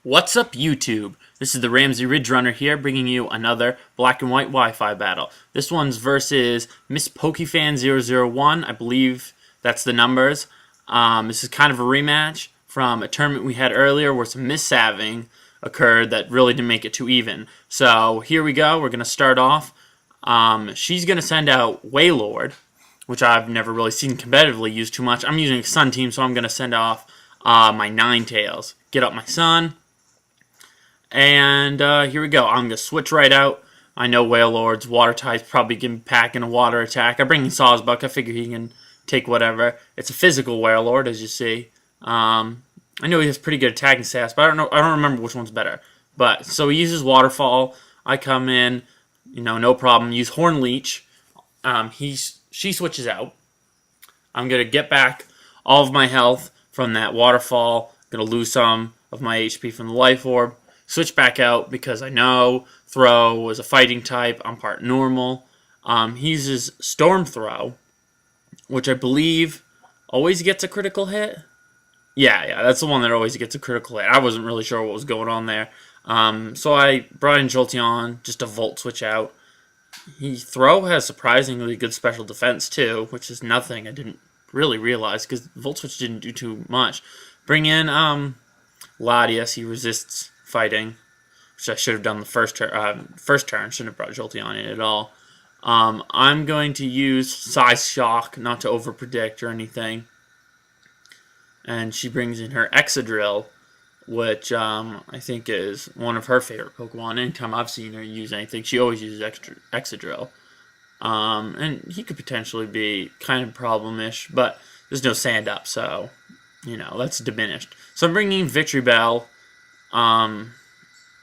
What's up, YouTube? This is the Ramsey Ridge Runner here, bringing you another black and white Wi-Fi battle. This one's versus Miss Pokefan001. I believe that's the numbers. This is kind of a rematch from a tournament we had earlier where some missaving occurred that really didn't make it too even. So here we go. We're going to start off. She's going to send out Wailord, which I've never really seen competitively used too much. I'm using Sun Team, so I'm going to send off my Ninetales. Get up my Sun. And here we go. I'm going to switch right out. I know Wailord's water type's probably going to be packing a water attack. I bring in Sawsbuck. I figure he can take whatever. It's a physical Wailord, as you see. I know he has pretty good attacking stats, but I don't remember which one's better. But so he uses Waterfall. I come in, no problem. Use Horn Leech. She switches out. I'm going to get back all of my health from that Waterfall. Going to lose some of my HP from the Life Orb. Switch back out because I know Throw is a fighting type. I'm part normal. He uses Storm Throw, which I believe always gets a critical hit. Yeah, that's the one that always gets a critical hit. I wasn't really sure what was going on there. So I brought in Jolteon just to Volt Switch out. Throw has surprisingly good special defense too, which is nothing I didn't really realize because Volt Switch didn't do too much. Bring in Latias. He resists fighting, which I should have done the first turn. Shouldn't have brought Jolteon in at all. I'm going to use Size Shock, not to overpredict or anything. And she brings in her Excadrill, which I think is one of her favorite Pokemon. Anytime I've seen her use anything, she always uses Excadrill. And he could potentially be kind of problem-ish, but there's no sand up, so, that's diminished. So I'm bringing in Victreebel.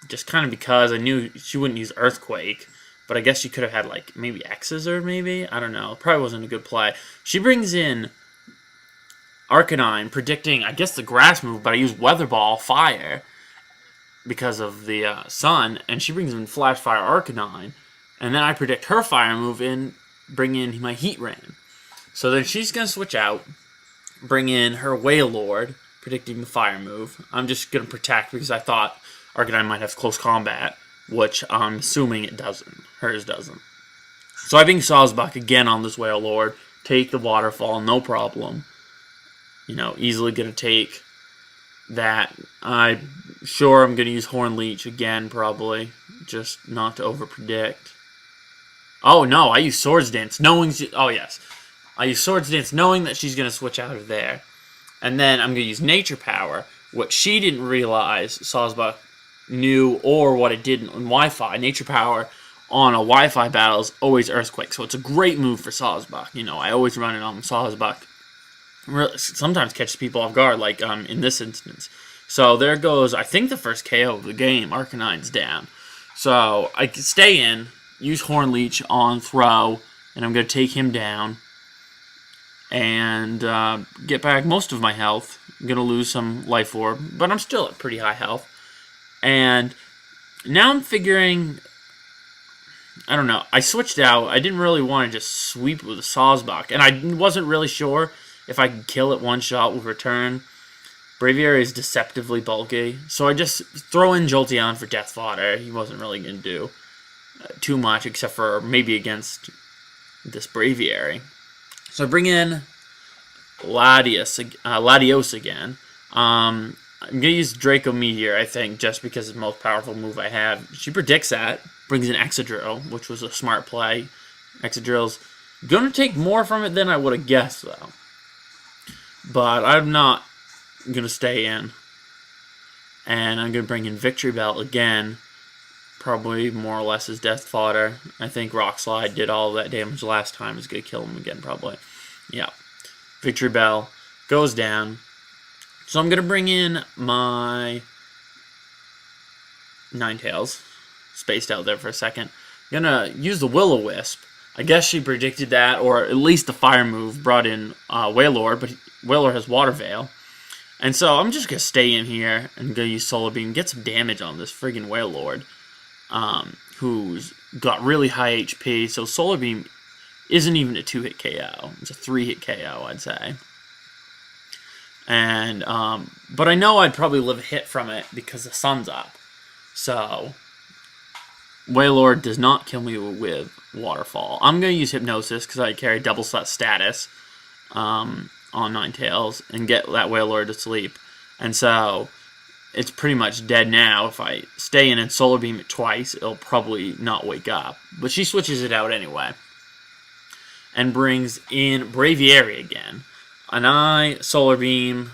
Just kind of because I knew she wouldn't use Earthquake, but I guess she could have had, maybe X-Scissor, maybe? I don't know. Probably wasn't a good play. She brings in Arcanine, predicting, I guess, the grass move, but I use Weather Ball, Fire, because of the sun, and she brings in Flash Fire Arcanine, and then I predict her Fire move and bring in my Heatran. So then she's going to switch out, bring in her Wailord, predicting the fire move. I'm just going to protect because I thought Arcanine might have close combat, which I'm assuming it doesn't. Hers doesn't. So I think Sawsbuck again on this Wailord. Take the Waterfall, no problem. Easily going to take that. I'm sure I'm going to use Horn Leech again, probably. Just not to overpredict. Oh, no, I use Swords Dance, knowing... Oh, yes. I use Swords Dance knowing that she's going to switch out of there. And then I'm going to use Nature Power, what she didn't realize Sawsbuck knew or what it did in Wi-Fi. Nature Power on a Wi-Fi battle is always Earthquake, so it's a great move for Sawsbuck. I always run it on Sawsbuck. Sometimes catches people off guard, like in this instance. So there goes, I think, the first KO of the game. Arcanine's down. So I can stay in, use Horn Leech on Throw, and I'm going to take him down. And get back most of my health. I'm going to lose some Life Orb, but I'm still at pretty high health. And now I'm figuring, I don't know, I switched out. I didn't really want to just sweep with a Sawsbuck, and I wasn't really sure if I could kill it one shot with Return. Braviary is deceptively bulky, so I just throw in Jolteon for Death Fodder. He wasn't really going to do too much, except for maybe against this Braviary. So I bring in Latios again. I'm going to use Draco Meteor, I think, just because it's the most powerful move I have. She predicts that. Brings in Excadrill, which was a smart play. Excadrill's going to take more from it than I would have guessed, though. But I'm not going to stay in. And I'm going to bring in Victreebel again. Probably more or less as Death Fodder. I think Rock Slide did all of that damage last time. It's going to kill him again, probably. Yeah. Victreebel goes down. So I'm going to bring in my Ninetales. Spaced out there for a second. I'm going to use the Will-O-Wisp. I guess she predicted that, or at least the fire move brought in Wailord, but Wailord has Water Veil. And so I'm just going to stay in here and going to use Solar Beam, get some damage on this friggin' Wailord. Who's got really high HP, so Solar Beam isn't even a 2-hit KO. It's a 3-hit KO, I'd say. And but I know I'd probably live a hit from it because the sun's up. So Wailord does not kill me with Waterfall. I'm going to use Hypnosis because I carry double set status on Ninetales and get that Wailord to sleep. And so it's pretty much dead now. If I stay in and Solar Beam it twice, it'll probably not wake up. But she switches it out anyway. And brings in Braviary again. And I Solar Beam,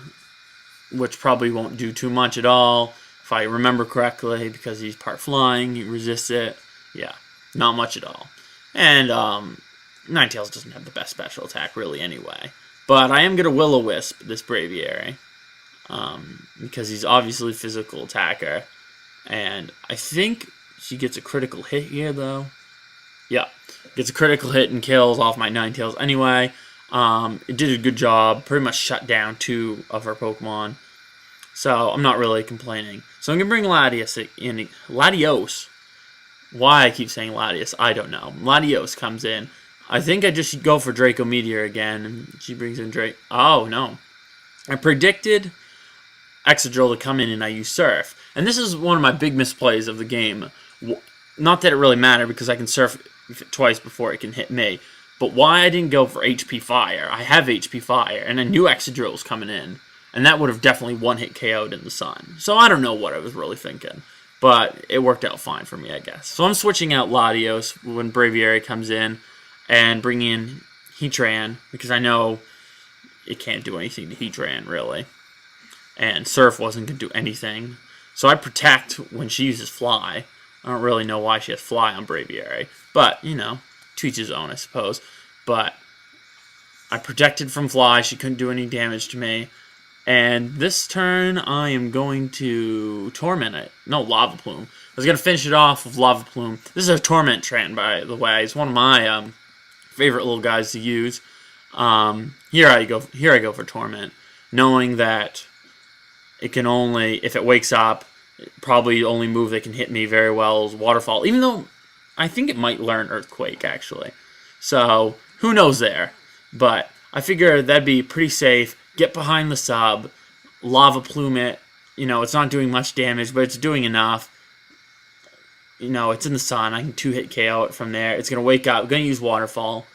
which probably won't do too much at all. If I remember correctly, because he's part flying, he resists it. Yeah, not much at all. And Ninetales doesn't have the best special attack, really, anyway. But I am going to Will-O-Wisp this Braviary. Because he's obviously a physical attacker. And I think she gets a critical hit here, though. Yeah, gets a critical hit and kills off my Ninetales anyway. It did a good job. Pretty much shut down 2 of her Pokemon. So I'm not really complaining. So I'm going to bring Latios in. Latios. Why I keep saying Latios, I don't know. Latios comes in. I think I just go for Draco Meteor again. And she brings in Drake. Oh, no. I predicted Excadrill to come in and I use Surf. And this is one of my big misplays of the game. Not that it really mattered because I can Surf it twice before it can hit me. But why I didn't go for HP Fire. I have HP Fire and I knew Excadrill was coming in. And that would have definitely one-hit KO'd in the sun. So I don't know what I was really thinking. But it worked out fine for me, I guess. So I'm switching out Latios when Braviary comes in. And bringing in Heatran. Because I know it can't do anything to Heatran, really. And Surf wasn't going to do anything. So I Protect when she uses Fly. I don't really know why she has Fly on Braviary. But, you know, to each his own, I suppose. But I protected from Fly. She couldn't do any damage to me. And this turn, I am going to Torment it. No, Lava Plume. I was going to finish it off with Lava Plume. This is a Torment-Tran, by the way. It's one of my favorite little guys to use. Here I go for Torment, knowing that it can only, if it wakes up, probably the only move that can hit me very well is Waterfall. Even though I think it might learn Earthquake, actually. So, who knows there. But I figure that'd be pretty safe. Get behind the sub, Lava Plume it. You know, it's not doing much damage, but it's doing enough. You know, it's in the sun. I can 2-hit KO it from there. It's going to wake up. I'm going to use Waterfall.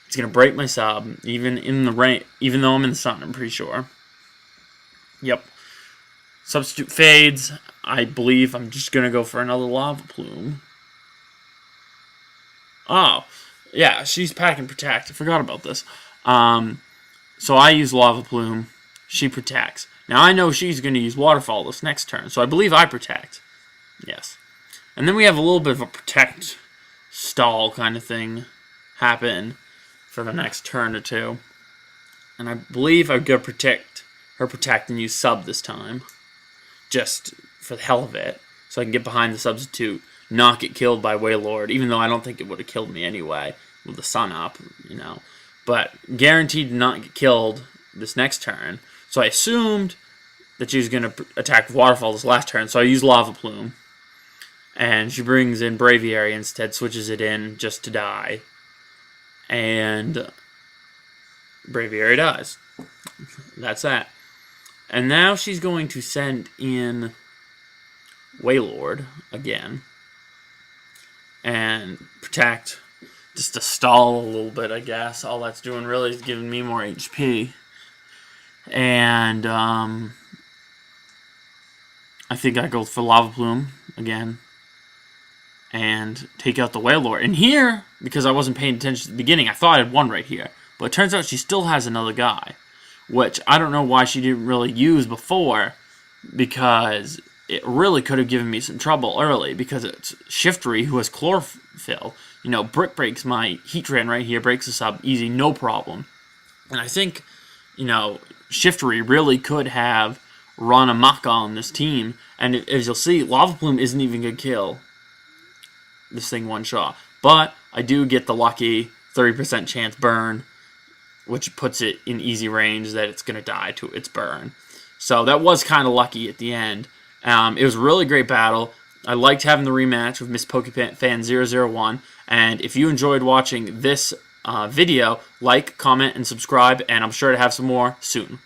It's going to break my sub, even in the rain, even though I'm in the sun, I'm pretty sure. Yep. Substitute fades. I believe I'm just going to go for another Lava Plume. Oh, yeah, she's packing Protect. I forgot about this. So I use Lava Plume. She protects. Now I know she's going to use Waterfall this next turn, so I believe I protect. Yes. And then we have a little bit of a Protect stall kind of thing happen for the next turn or two. And I believe I'm going to protect and use Sub this time. Just for the hell of it. So I can get behind the substitute, not get killed by Wailord, even though I don't think it would have killed me anyway with the sun up, you know. But guaranteed to not get killed this next turn. So I assumed that she was going to attack Waterfall this last turn, so I used Lava Plume. And she brings in Braviary instead, switches it in just to die. And Braviary dies. That's that. And now she's going to send in Wailord again. And protect. Just to stall a little bit, I guess. All that's doing really is giving me more HP. And I think I go for Lava Plume again. And take out the Wailord. And here, because I wasn't paying attention at the beginning, I thought I had one right here. But it turns out she still has another guy. Which I don't know why she didn't really use before. Because it really could have given me some trouble early. Because it's Shiftry who has Chlorophyll. You know, Brick breaks my Heatran right here. Breaks the sub easy, no problem. And I think, you know, Shiftry really could have run amok on this team. And as you'll see, Lava Plume isn't even going to kill this thing one shot. But I do get the lucky 30% chance burn, which puts it in easy range that it's going to die to its burn. So that was kind of lucky at the end. It was a really great battle. I liked having the rematch with Miss Pokefan001. And if you enjoyed watching this video, like, comment, and subscribe. And I'm sure to have some more soon.